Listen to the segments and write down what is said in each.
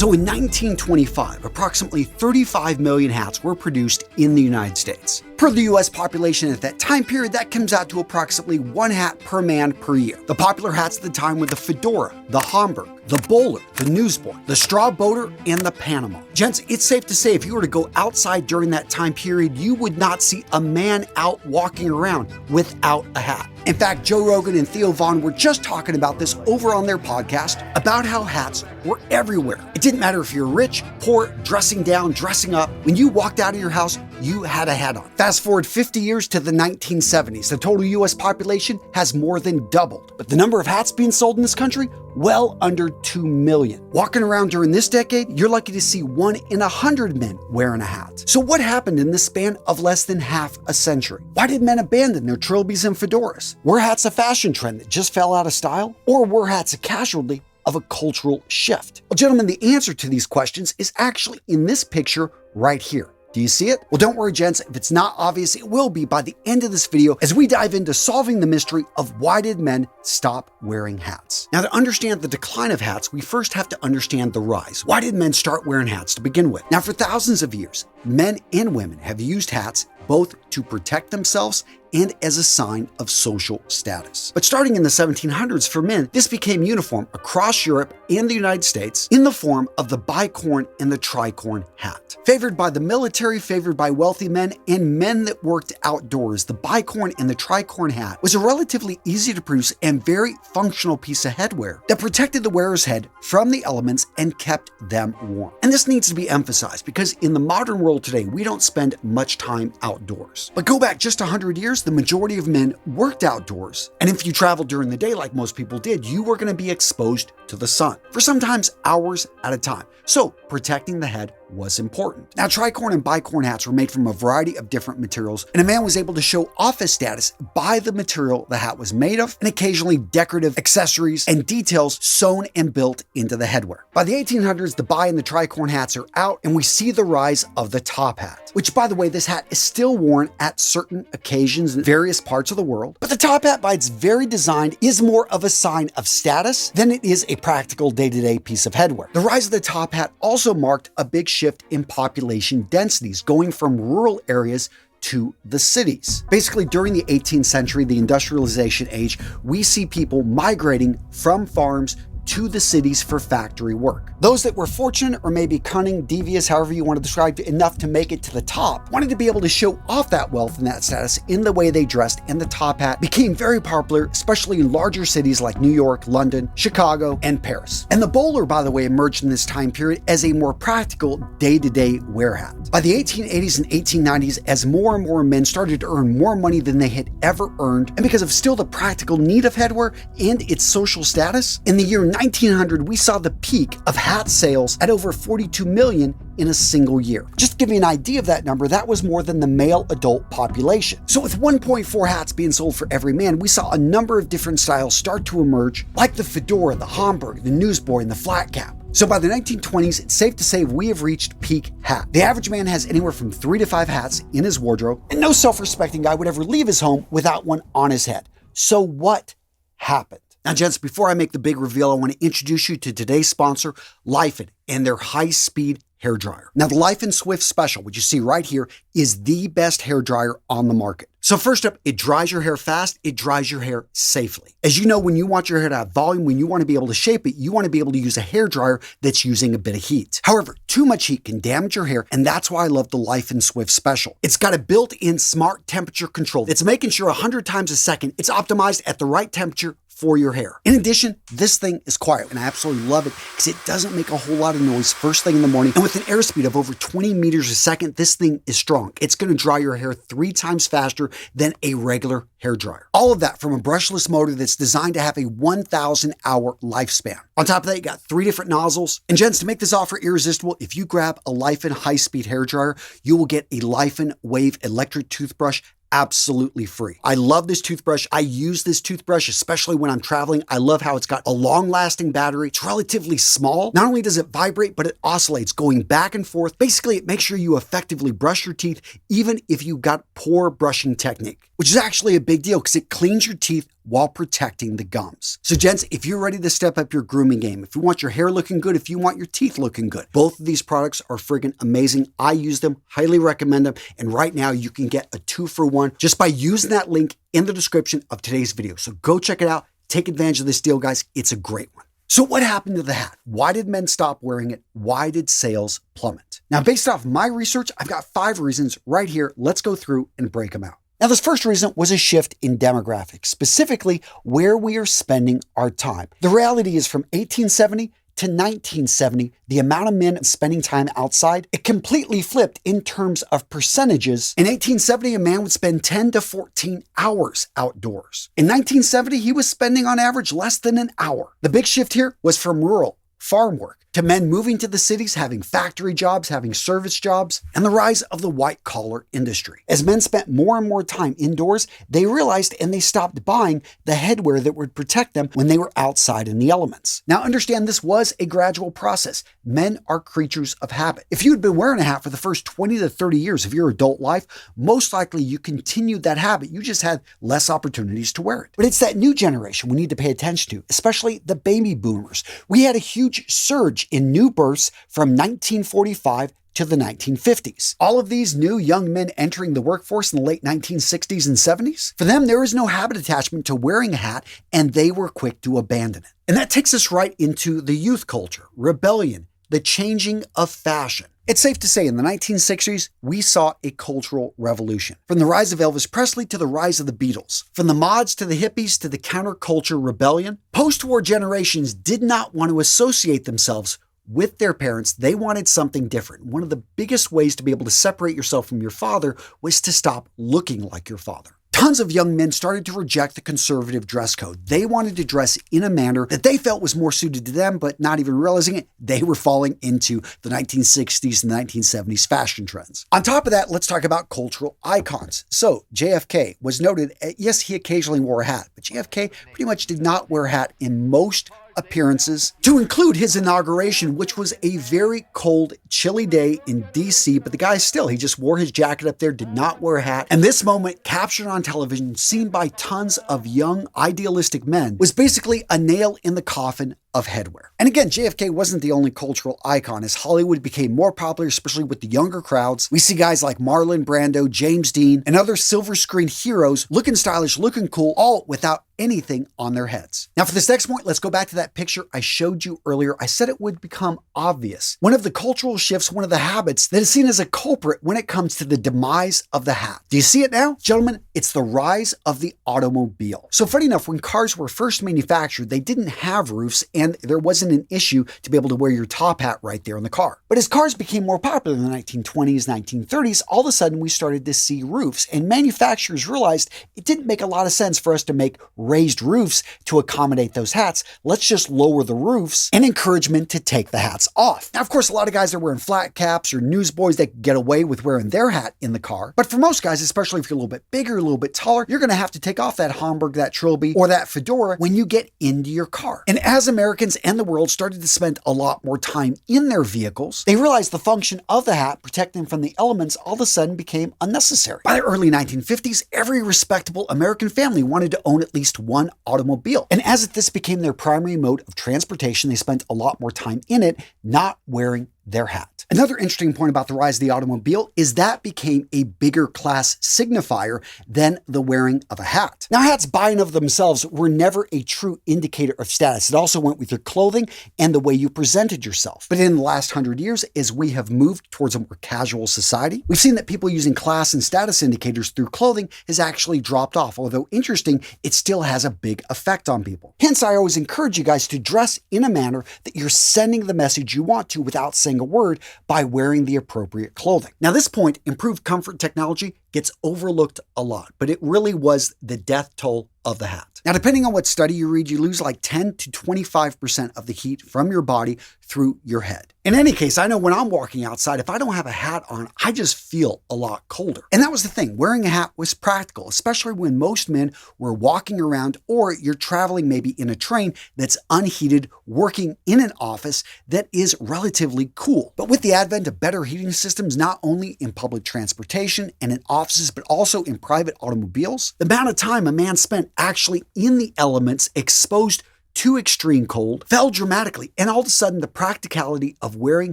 So in 1925, approximately 35 million hats were produced in the United States. Per the US population at that time period, that comes out to approximately 1 hat per man per year. The popular hats at the time were the fedora, the Homburg, the bowler, the newsboy, the straw boater, and the Panama. Gents, it's safe to say if you were to go outside during that time period, you would not see a man out walking around without a hat. In fact, Joe Rogan and Theo Vaughn were just talking about this over on their podcast about how hats were everywhere. It didn't matter if you're rich, poor, dressing down, dressing up. When you walked out of your house, you had a hat on. Fast forward 50 years to the 1970s, the total US population has more than doubled. But the number of hats being sold in this country, well under 2 million. Walking around during this decade, you're lucky to see 1 in 100 men wearing a hat. So what happened in the span of less than half a century? Why did men abandon their trilbies and fedoras? Were hats a fashion trend that just fell out of style? Or were hats a casualty of a cultural shift? Well, gentlemen, the answer to these questions is actually in this picture right here. Do you see it? Well, don't worry, gents. If it's not obvious, it will be by the end of this video as we dive into solving the mystery of why did men stop wearing hats. Now, to understand the decline of hats, we first have to understand the rise. Why did men start wearing hats to begin with? Now, for thousands of years, men and women have used hats both to protect themselves and as a sign of social status. But starting in the 1700s for men, this became uniform across Europe and the United States in the form of the bicorn and the tricorn hat. Favored by the military, favored by wealthy men, and men that worked outdoors, the bicorn and the tricorn hat was a relatively easy to produce and very functional piece of headwear that protected the wearer's head from the elements and kept them warm. And this needs to be emphasized because in the modern world today, we don't spend much time outdoors. But go back just 100 years, the majority of men worked outdoors. And if you traveled during the day like most people did, you were going to be exposed to the sun for sometimes hours at a time. So protecting the head was important. Now, tricorn and bicorn hats were made from a variety of different materials, and a man was able to show off his status by the material the hat was made of, and occasionally decorative accessories and details sewn and built into the headwear. By the 1800s, the bi and the tricorn hats are out, and we see the rise of the top hat, which, by the way, this hat is still worn at certain occasions in various parts of the world. But the top hat, by its very design, is more of a sign of status than it is a practical day-to-day piece of headwear. The rise of the top hat also marked a big shift in population densities, going from rural areas to the cities. Basically, during the 18th century, the industrialization age, we see people migrating from farms to the cities for factory work. Those that were fortunate or maybe cunning, devious, however you want to describe it, enough to make it to the top, wanted to be able to show off that wealth and that status in the way they dressed, and the top hat became very popular, especially in larger cities like New York, London, Chicago, and Paris. And the bowler, by the way, emerged in this time period as a more practical day-to-day wear hat. By the 1880s and 1890s, as more and more men started to earn more money than they had ever earned, and because of still the practical need of headwear and its social status, in the year 1900, we saw the peak of hat sales at over 42 million in a single year. Just to give you an idea of that number, that was more than the male adult population. So with 1.4 hats being sold for every man, we saw a number of different styles start to emerge, like the fedora, the Homburg, the newsboy, and the flat cap. So by the 1920s, it's safe to say we have reached peak hat. The average man has anywhere from 3 to 5 hats in his wardrobe, and no self-respecting guy would ever leave his home without one on his head. So what happened? Now, gents, before I make the big reveal, I want to introduce you to today's sponsor, Lifen, and their high-speed hair dryer. Now, the Lifen Swift Special, which you see right here, is the best hair dryer on the market. So first up, it dries your hair fast, it dries your hair safely. As you know, when you want your hair to have volume, when you want to be able to shape it, you want to be able to use a hair dryer that's using a bit of heat. However, too much heat can damage your hair, and that's why I love the Lifen Swift Special. It's got a built-in smart temperature control. It's making sure 100 times a second it's optimized at the right temperature for your hair. In addition, this thing is quiet, and I absolutely love it because it doesn't make a whole lot of noise first thing in the morning. And with an airspeed of over 20 meters a second, this thing is strong. It's going to dry your hair 3 times faster than a regular hair dryer. All of that from a brushless motor that's designed to have a 1,000-hour lifespan. On top of that, you got 3 different nozzles. And gents, to make this offer irresistible, if you grab a Lifen high-speed hair dryer, you will get a Lifen Wave electric toothbrush absolutely free. I love this toothbrush. I use this toothbrush, especially when I'm traveling. I love how it's got a long-lasting battery. It's relatively small. Not only does it vibrate, but it oscillates, going back and forth. Basically, it makes sure you effectively brush your teeth, even if you've got poor brushing technique. which is actually a big deal because it cleans your teeth while protecting the gums. So gents, if you're ready to step up your grooming game, if you want your hair looking good, if you want your teeth looking good, both of these products are friggin' amazing. I use them, highly recommend them. And right now you can get a 2-for-1 just by using that link in the description of today's video. So go check it out. Take advantage of this deal, guys. It's a great one. So what happened to the hat? Why did men stop wearing it? Why did sales plummet? Now, based off my research, I've got 5 reasons right here. Let's go through and break them out. Now, this first reason was a shift in demographics, specifically where we are spending our time. The reality is from 1870 to 1970, the amount of men spending time outside, it completely flipped in terms of percentages. In 1870, a man would spend 10 to 14 hours outdoors. In 1970, he was spending on average less than an hour. The big shift here was from rural farm work to men moving to the cities, having factory jobs, having service jobs, and the rise of the white-collar industry. As men spent more and more time indoors, they realized and they stopped buying the headwear that would protect them when they were outside in the elements. Now understand, this was a gradual process. Men are creatures of habit. If you had been wearing a hat for the first 20 to 30 years of your adult life, most likely you continued that habit. You just had less opportunities to wear it. But it's that new generation we need to pay attention to, especially the baby boomers. We had a huge surge in new births from 1945 to the 1950s. All of these new young men entering the workforce in the late 1960s and 70s, for them, there was no habit attachment to wearing a hat, and they were quick to abandon it. And that takes us right into the youth culture, rebellion, the changing of fashion. It's safe to say in the 1960s, we saw a cultural revolution. From the rise of Elvis Presley to the rise of the Beatles, from the mods to the hippies to the counterculture rebellion, post-war generations did not want to associate themselves with their parents. They wanted something different. One of the biggest ways to be able to separate yourself from your father was to stop looking like your father. Tons of young men started to reject the conservative dress code. They wanted to dress in a manner that they felt was more suited to them, but not even realizing it, they were falling into the 1960s and 1970s fashion trends. On top of that, let's talk about cultural icons. So JFK was noted, yes, he occasionally wore a hat, but JFK pretty much did not wear a hat in most appearances, to include his inauguration, which was a very cold, chilly day in DC, but the guy he just wore his jacket up there, did not wear a hat. And this moment, captured on television, seen by tons of young, idealistic men, was basically a nail in the coffin of headwear. And again, JFK wasn't the only cultural icon. As Hollywood became more popular, especially with the younger crowds, we see guys like Marlon Brando, James Dean, and other silver screen heroes looking stylish, looking cool, all without anything on their heads. Now for this next point, let's go back to that picture I showed you earlier. I said it would become obvious. One of the cultural shifts, one of the habits that is seen as a culprit when it comes to the demise of the hat. Do you see it now? Gentlemen, it's the rise of the automobile. So funny enough, when cars were first manufactured, they didn't have roofs and there wasn't an issue to be able to wear your top hat right there in the car. But as cars became more popular in the 1920s, 1930s, all of a sudden we started to see roofs, and manufacturers realized it didn't make a lot of sense for us to make raised roofs to accommodate those hats. Let's just lower the roofs and encourage men to take the hats off. Now, of course, a lot of guys are wearing flat caps or newsboys that can get away with wearing their hat in the car. But for most guys, especially if you're a little bit bigger, a little bit taller, you're going to have to take off that Homburg, that trilby, or that fedora when you get into your car. And as Americans and the world started to spend a lot more time in their vehicles, they realized the function of the hat, protecting them from the elements, all of a sudden became unnecessary. By the early 1950s, every respectable American family wanted to own at least one automobile. And as this became their primary mode of transportation, they spent a lot more time in it, not wearing their hat. Another interesting point about the rise of the automobile is that became a bigger class signifier than the wearing of a hat. Now, hats by and of themselves were never a true indicator of status. It also went with your clothing and the way you presented yourself. But in the last 100 years, as we have moved towards a more casual society, we've seen that people using class and status indicators through clothing has actually dropped off. Although interesting, it still has a big effect on people. Hence, I always encourage you guys to dress in a manner that you're sending the message you want to without saying a word by wearing the appropriate clothing. Now, this point, improved comfort technology gets overlooked a lot, but it really was the death toll of the hat. Now, depending on what study you read, you lose like 10 to 25% of the heat from your body through your head. In any case, I know when I'm walking outside, if I don't have a hat on, I just feel a lot colder. And that was the thing. Wearing a hat was practical, especially when most men were walking around, or you're traveling maybe in a train that's unheated, working in an office that is relatively cool. But with the advent of better heating systems, not only in public transportation and in offices, but also in private automobiles. The amount of time a man spent actually in the elements exposed to extreme cold fell dramatically, and all of a sudden the practicality of wearing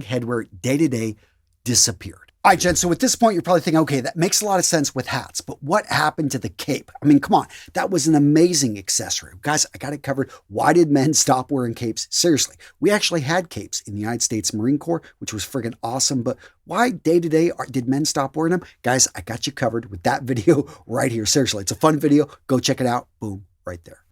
headwear day to day disappeared. All right, Jen, so at this point, you're probably thinking, okay, that makes a lot of sense with hats, but what happened to the cape? I mean, come on, that was an amazing accessory. Guys, I got it covered. Why did men stop wearing capes? Seriously, we actually had capes in the United States Marine Corps, which was friggin' awesome, but why day to day did men stop wearing them? Guys, I got you covered with that video right here. Seriously, it's a fun video. Go check it out. Boom, right there.